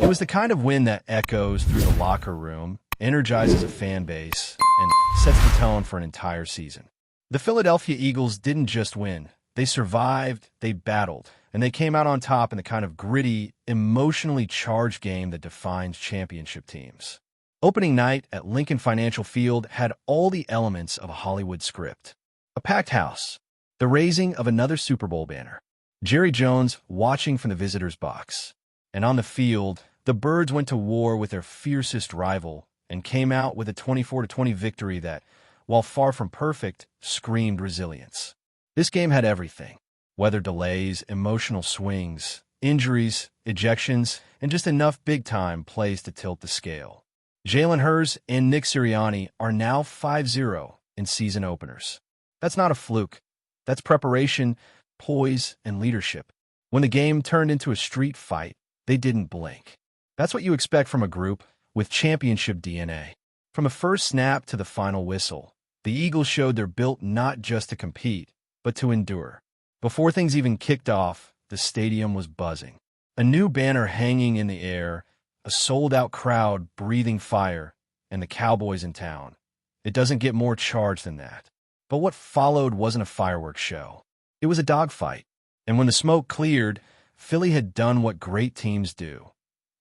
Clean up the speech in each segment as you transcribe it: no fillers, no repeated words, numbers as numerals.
It was the kind of win that echoes through the locker room, energizes a fan base, and sets the tone for an entire season. The Philadelphia Eagles didn't just win. They survived, they battled, and they came out on top in the kind of gritty, emotionally charged game that defines championship teams. Opening night at Lincoln Financial Field had all the elements of a Hollywood script. A packed house, the raising of another Super Bowl banner, Jerry Jones watching from the visitor's box. And on the field, the Birds went to war with their fiercest rival and came out with a 24-20 victory that, while far from perfect, screamed resilience. This game had everything: weather delays, emotional swings, injuries, ejections, and just enough big-time plays to tilt the scale. Jalen Hurts and Nick Sirianni are now 5-0 in season openers. That's not a fluke. That's preparation, poise, and leadership. When the game turned into a street fight, they didn't blink. That's what you expect from a group with championship DNA. From the first snap to the final whistle, the Eagles showed they're built not just to compete, but to endure. Before things even kicked off, the stadium was buzzing. A new banner hanging in the air, a sold-out crowd breathing fire, and the Cowboys in town. It doesn't get more charged than that. But what followed wasn't a fireworks show. It was a dogfight. And when the smoke cleared, Philly had done what great teams do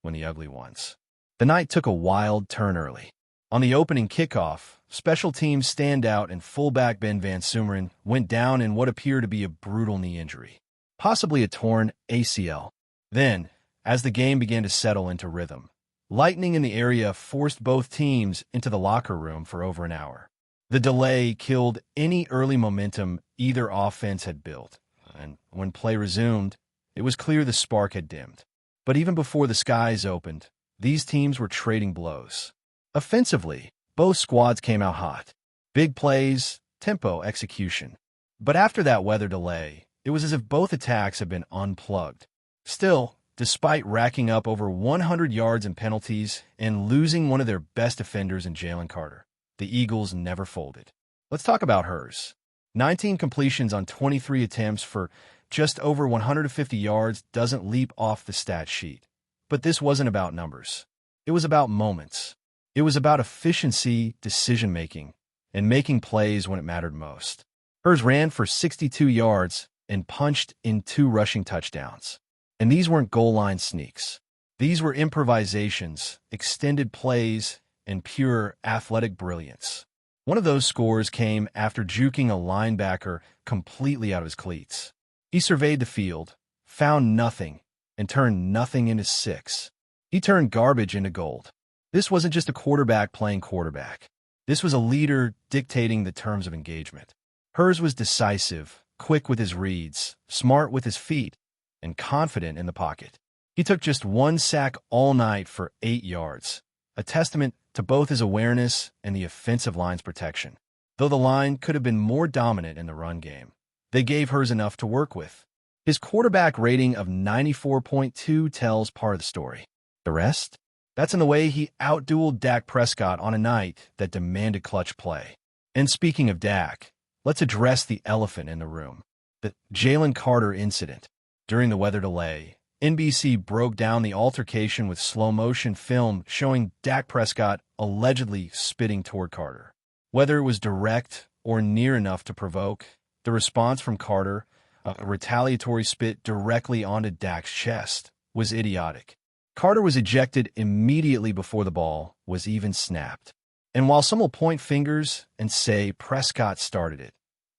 when the ugly ones. The night took a wild turn early. On the opening kickoff, special teams standout and fullback Ben Van Sumeren went down in what appeared to be a brutal knee injury, possibly a torn ACL. Then, as the game began to settle into rhythm, lightning in the area forced both teams into the locker room for over an hour. The delay killed any early momentum either offense had built, and when play resumed, it was clear the spark had dimmed. But even before the skies opened, these teams were trading blows. Offensively, both squads came out hot. Big plays, tempo, execution. But after that weather delay, it was as if both attacks had been unplugged. Still, despite racking up over 100 yards in penalties and losing one of their best defenders in Jaylen Carter, the Eagles never folded. Let's talk about hers. 19 completions on 23 attempts for just over 150 yards doesn't leap off the stat sheet. But this wasn't about numbers. It was about moments. It was about efficiency, decision-making, and making plays when it mattered most. Hers ran for 62 yards and punched in 2 rushing touchdowns. And these weren't goal-line sneaks. These were improvisations, extended plays, and pure athletic brilliance. One of those scores came after juking a linebacker completely out of his cleats. He surveyed the field, found nothing, and turned nothing into 6. He turned garbage into gold. This wasn't just a quarterback playing quarterback. This was a leader dictating the terms of engagement. Hers was decisive, quick with his reads, smart with his feet, and confident in the pocket. He took just 1 sack all night for 8 yards, a testament to both his awareness and the offensive line's protection. Though the line could have been more dominant in the run game, they gave hers enough to work with. His quarterback rating of 94.2 tells part of the story. The rest? That's in the way he outdueled Dak Prescott on a night that demanded clutch play. And speaking of Dak, let's address the elephant in the room, the Jaylen Carter incident. During the weather delay, NBC broke down the altercation with slow-motion film showing Dak Prescott allegedly spitting toward Carter. Whether it was direct or near enough to provoke, the response from Carter, a retaliatory spit directly onto Dak's chest, was idiotic. Carter was ejected immediately before the ball was even snapped. And while some will point fingers and say Prescott started it,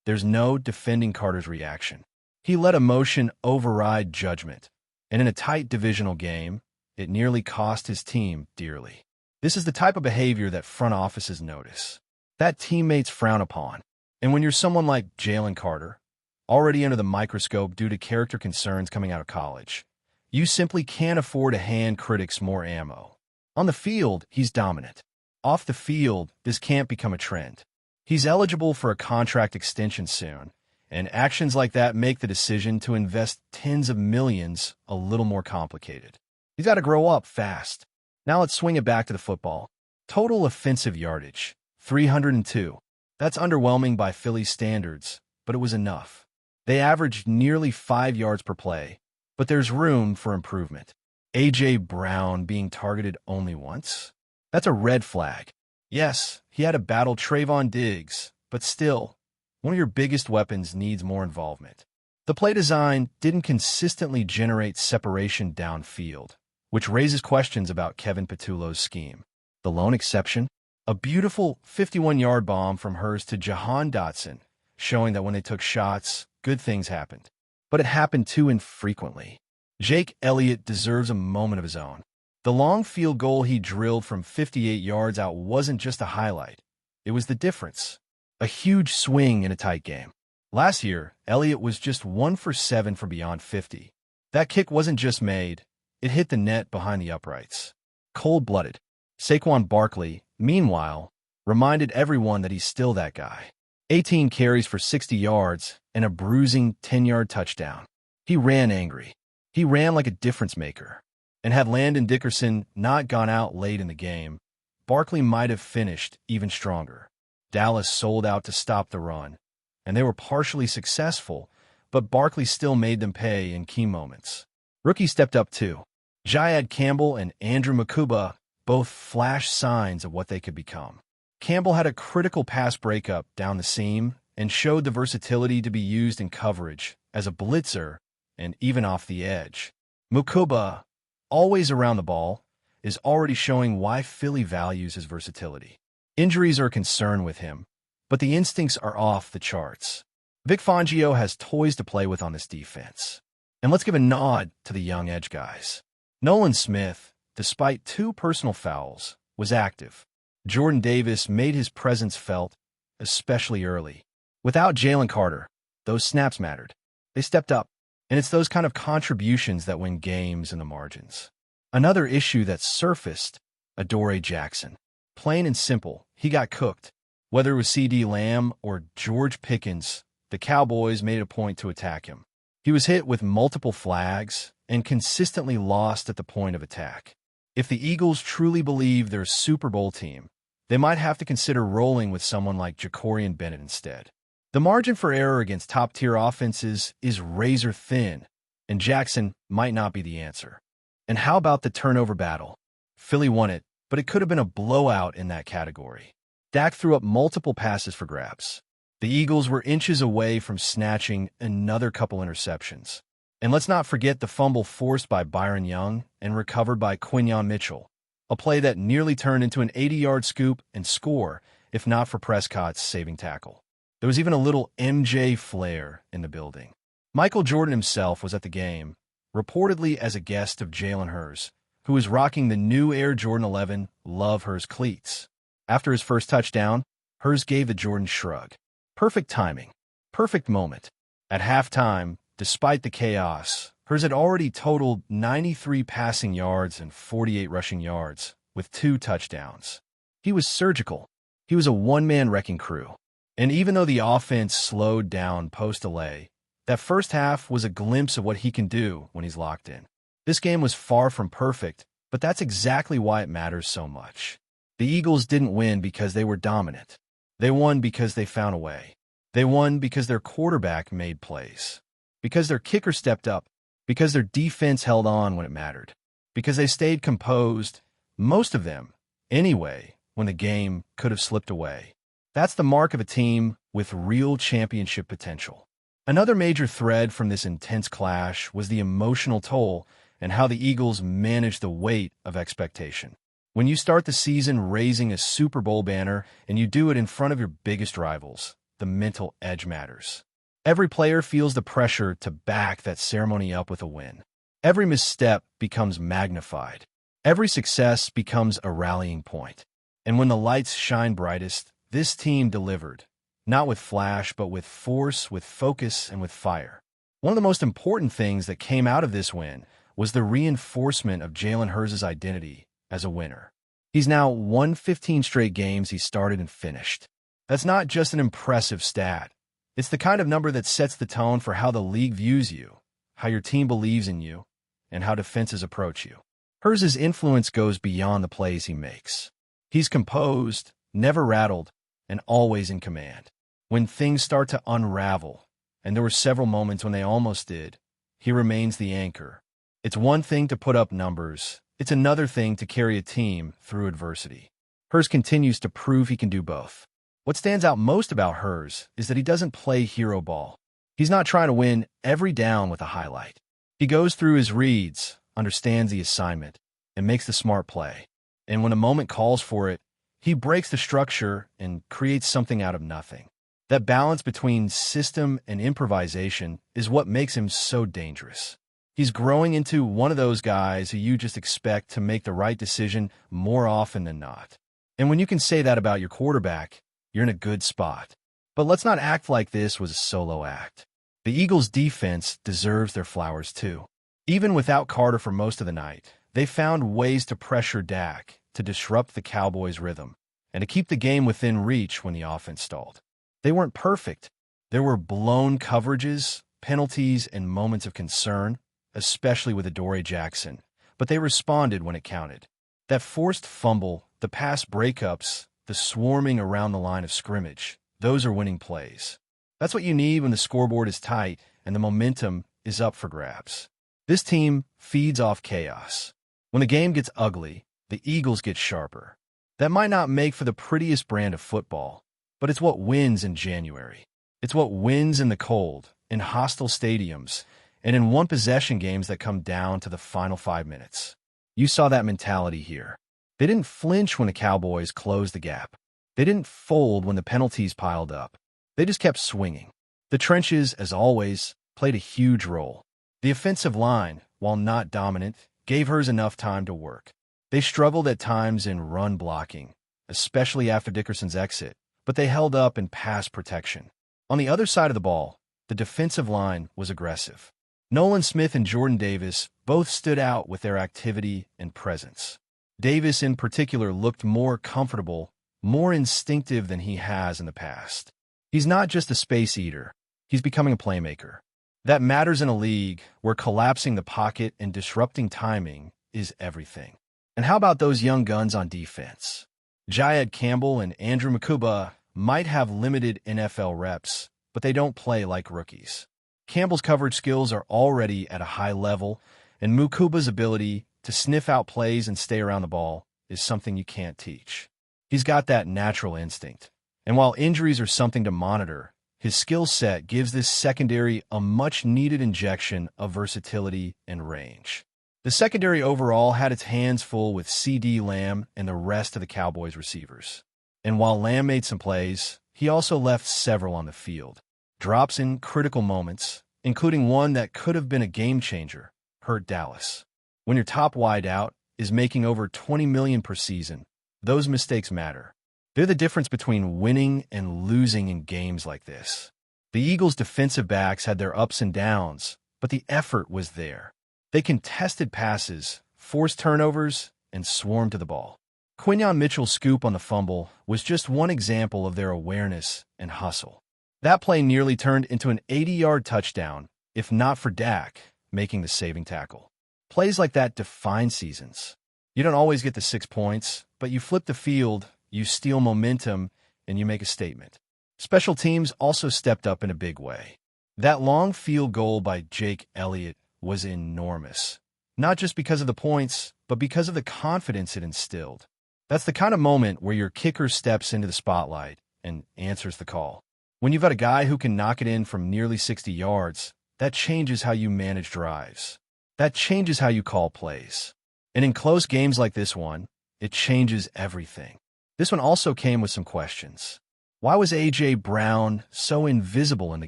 there's no defending Carter's reaction. He let emotion override judgment. And in a tight divisional game, it nearly cost his team dearly. This is the type of behavior that front offices notice, that teammates frown upon. And when you're someone like Jaylen Carter, already under the microscope due to character concerns coming out of college, you simply can't afford to hand critics more ammo. On the field, he's dominant. Off the field, this can't become a trend. He's eligible for a contract extension soon, and actions like that make the decision to invest tens of millions a little more complicated. He's got to grow up fast. Now let's swing it back to the football. Total offensive yardage, 302. That's underwhelming by Philly's standards, but it was enough. They averaged nearly 5 yards per play, but there's room for improvement. A.J. Brown being targeted only once? That's a red flag. Yes, he had to battle Trayvon Diggs, but still, one of your biggest weapons needs more involvement. The play design didn't consistently generate separation downfield, which raises questions about Kevin Patullo's scheme. The lone exception? A beautiful 51-yard bomb from Hurts to Jahan Dotson, showing that when they took shots, good things happened. But it happened too infrequently. Jake Elliott deserves a moment of his own. The long field goal he drilled from 58 yards out wasn't just a highlight. It was the difference. A huge swing in a tight game. Last year, Elliott was just 1 for 7 from beyond 50. That kick wasn't just made, it hit the net behind the uprights. Cold-blooded. Saquon Barkley, meanwhile, reminded everyone that he's still that guy. 18 carries for 60 yards and a bruising 10-yard touchdown. He ran angry. He ran like a difference maker. And had Landon Dickerson not gone out late in the game, Barkley might have finished even stronger. Dallas sold out to stop the run, and they were partially successful, but Barkley still made them pay in key moments. Rookies stepped up too. Jayad Campbell and Andrew Mukuba both flashed signs of what they could become. Campbell had a critical pass breakup down the seam and showed the versatility to be used in coverage as a blitzer and even off the edge. Mukuba, always around the ball, is already showing why Philly values his versatility. Injuries are a concern with him, but the instincts are off the charts. Vic Fangio has toys to play with on this defense. And let's give a nod to the young edge guys. Nolan Smith, despite 2 personal fouls, was active. Jordan Davis made his presence felt, especially early. Without Jaylen Carter, those snaps mattered. They stepped up, and it's those kind of contributions that win games in the margins. Another issue that surfaced, Adoree Jackson. Plain and simple, he got cooked. Whether it was C.D. Lamb or George Pickens, the Cowboys made a point to attack him. He was hit with multiple flags and consistently lost at the point of attack. If the Eagles truly believe they're a Super Bowl team, they might have to consider rolling with someone like Jacorian Bennett instead. The margin for error against top-tier offenses is razor thin, and Jackson might not be the answer. And how about the turnover battle? Philly won it, but it could have been a blowout in that category. Dak threw up multiple passes for grabs. The Eagles were inches away from snatching another couple interceptions. And let's not forget the fumble forced by Byron Young and recovered by Quinyon Mitchell, a play that nearly turned into an 80-yard scoop and score, if not for Prescott's saving tackle. There was even a little MJ flair in the building. Michael Jordan himself was at the game, reportedly as a guest of Jalen Hurts, who was rocking the new Air Jordan 11 Love Hurts cleats. After his first touchdown, Hurts gave the Jordan shrug. Perfect timing. Perfect moment. At halftime, despite the chaos, Hurts had already totaled 93 passing yards and 48 rushing yards, with 2 touchdowns. He was surgical. He was a one-man wrecking crew. And even though the offense slowed down post-delay, that first half was a glimpse of what he can do when he's locked in. This game was far from perfect, but that's exactly why it matters so much. The Eagles didn't win because they were dominant. They won because they found a way. They won because their quarterback made plays, because their kicker stepped up, because their defense held on when it mattered, because they stayed composed, most of them, anyway, when the game could have slipped away. That's the mark of a team with real championship potential. Another major thread from this intense clash was the emotional toll and how the Eagles managed the weight of expectation. When you start the season raising a Super Bowl banner and you do it in front of your biggest rivals, the mental edge matters. Every player feels the pressure to back that ceremony up with a win. Every misstep becomes magnified. Every success becomes a rallying point. And when the lights shine brightest, this team delivered, not with flash, but with force, with focus, and with fire. One of the most important things that came out of this win was the reinforcement of Jalen Hurts' identity as a winner. He's now won 15 straight games he started and finished. That's not just an impressive stat. It's the kind of number that sets the tone for how the league views you, how your team believes in you, and how defenses approach you. Hurts' influence goes beyond the plays he makes. He's composed, never rattled, and always in command. When things start to unravel, and there were several moments when they almost did, he remains the anchor, It's one thing to put up numbers. It's another thing to carry a team through adversity. Hurts continues to prove he can do both. What stands out most about Hurts is that he doesn't play hero ball. He's not trying to win every down with a highlight. He goes through his reads, understands the assignment, and makes the smart play. And when a moment calls for it, he breaks the structure and creates something out of nothing. That balance between system and improvisation is what makes him so dangerous. He's growing into one of those guys who you just expect to make the right decision more often than not. And when you can say that about your quarterback, you're in a good spot. But let's not act like this was a solo act. The Eagles' defense deserves their flowers too. Even without Carter for most of the night, they found ways to pressure Dak, to disrupt the Cowboys' rhythm, and to keep the game within reach when the offense stalled. They weren't perfect. There were blown coverages, penalties, and moments of concern, especially with Adoree Jackson, but they responded when it counted. That forced fumble, the pass breakups, the swarming around the line of scrimmage, those are winning plays. That's what you need when the scoreboard is tight and the momentum is up for grabs. This team feeds off chaos. When the game gets ugly, the Eagles get sharper. That might not make for the prettiest brand of football, but it's what wins in January. It's what wins in the cold, in hostile stadiums, and in one-possession games that come down to the final 5 minutes. You saw that mentality here. They didn't flinch when the Cowboys closed the gap. They didn't fold when the penalties piled up. They just kept swinging. The trenches, as always, played a huge role. The offensive line, while not dominant, gave hers enough time to work. They struggled at times in run blocking, especially after Dickerson's exit, but they held up in pass protection. On the other side of the ball, the defensive line was aggressive. Nolan Smith and Jordan Davis both stood out with their activity and presence. Davis in particular looked more comfortable, more instinctive than he has in the past. He's not just a space eater. He's becoming a playmaker. That matters in a league where collapsing the pocket and disrupting timing is everything. And how about those young guns on defense? Jayed Campbell and Andrew Mukuba might have limited NFL reps, but they don't play like rookies. Campbell's coverage skills are already at a high level, and Mukuba's ability to sniff out plays and stay around the ball is something you can't teach. He's got that natural instinct. And while injuries are something to monitor, his skill set gives this secondary a much-needed injection of versatility and range. The secondary overall had its hands full with CeeDee Lamb and the rest of the Cowboys receivers. And while Lamb made some plays, he also left several on the field. Drops in critical moments, including one that could have been a game-changer, hurt Dallas. When your top wideout is making over $20 million per season, those mistakes matter. They're the difference between winning and losing in games like this. The Eagles' defensive backs had their ups and downs, but the effort was there. They contested passes, forced turnovers, and swarmed to the ball. Quinyon Mitchell's scoop on the fumble was just one example of their awareness and hustle. That play nearly turned into an 80-yard touchdown, if not for Dak making the saving tackle. Plays like that define seasons. You don't always get the 6 points, but you flip the field, you steal momentum, and you make a statement. Special teams also stepped up in a big way. That long field goal by Jake Elliott was enormous, not just because of the points, but because of the confidence it instilled. That's the kind of moment where your kicker steps into the spotlight and answers the call. When you've got a guy who can knock it in from nearly 60 yards, that changes how you manage drives. That changes how you call plays. And in close games like this one, it changes everything. This one also came with some questions. Why was A.J. Brown so invisible in the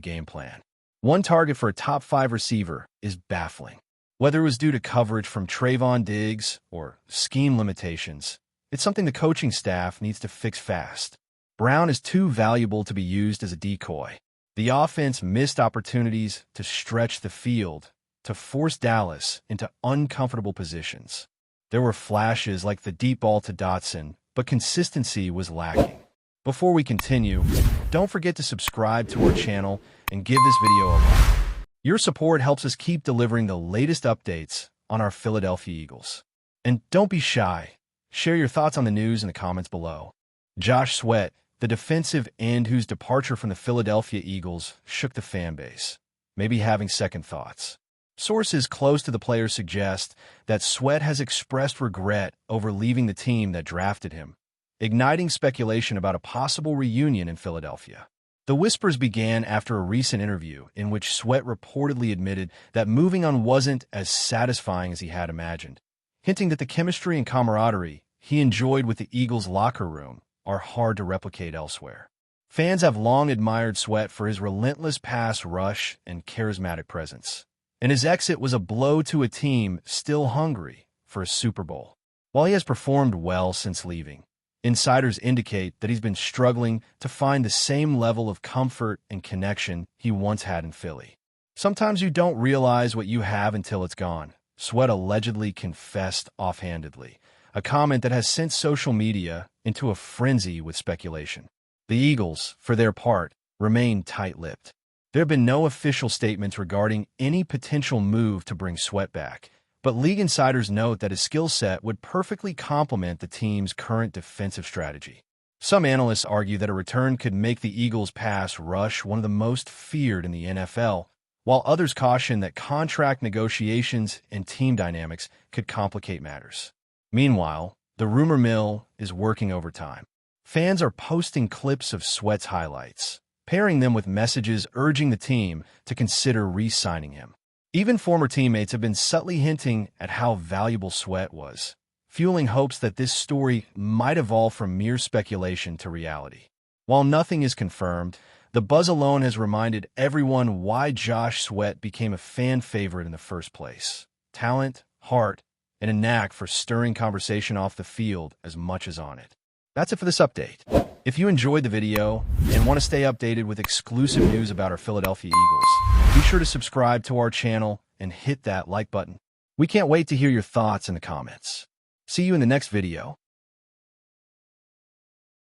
game plan? One target for a top 5 receiver is baffling. Whether it was due to coverage from Trayvon Diggs or scheme limitations, it's something the coaching staff needs to fix fast. Brown is too valuable to be used as a decoy. The offense missed opportunities to stretch the field, to force Dallas into uncomfortable positions. There were flashes like the deep ball to Dotson, but consistency was lacking. Before we continue, don't forget to subscribe to our channel and give this video a like. Your support helps us keep delivering the latest updates on our Philadelphia Eagles. And don't be shy. Share your thoughts on the news in the comments below. Josh Sweat, the defensive end whose departure from the Philadelphia Eagles shook the fan base, maybe having second thoughts. Sources close to the player suggest that Sweat has expressed regret over leaving the team that drafted him, igniting speculation about a possible reunion in Philadelphia. The whispers began after a recent interview in which Sweat reportedly admitted that moving on wasn't as satisfying as he had imagined, hinting that the chemistry and camaraderie he enjoyed with the Eagles' locker room are hard to replicate elsewhere. Fans have long admired Sweat for his relentless pass rush and charismatic presence, and his exit was a blow to a team still hungry for a Super Bowl. While he has performed well since leaving, insiders indicate that he's been struggling to find the same level of comfort and connection he once had in Philly. Sometimes you don't realize what you have until it's gone, Sweat allegedly confessed offhandedly, a comment that has sent social media into a frenzy with speculation. The Eagles, for their part, remain tight-lipped. There have been no official statements regarding any potential move to bring Sweat back, but league insiders note that his skill set would perfectly complement the team's current defensive strategy. Some analysts argue that a return could make the Eagles' pass rush one of the most feared in the NFL, while others caution that contract negotiations and team dynamics could complicate matters. Meanwhile, the rumor mill is working overtime. Fans are posting clips of Sweat's highlights, pairing them with messages urging the team to consider re-signing him. Even former teammates have been subtly hinting at how valuable Sweat was, fueling hopes that this story might evolve from mere speculation to reality. While nothing is confirmed, the buzz alone has reminded everyone why Josh Sweat became a fan favorite in the first place. Talent, heart, and a knack for stirring conversation off the field as much as on it. That's it for this update. If you enjoyed the video and want to stay updated with exclusive news about our Philadelphia Eagles, be sure to subscribe to our channel and hit that like button. We can't wait to hear your thoughts in the comments. See you in the next video.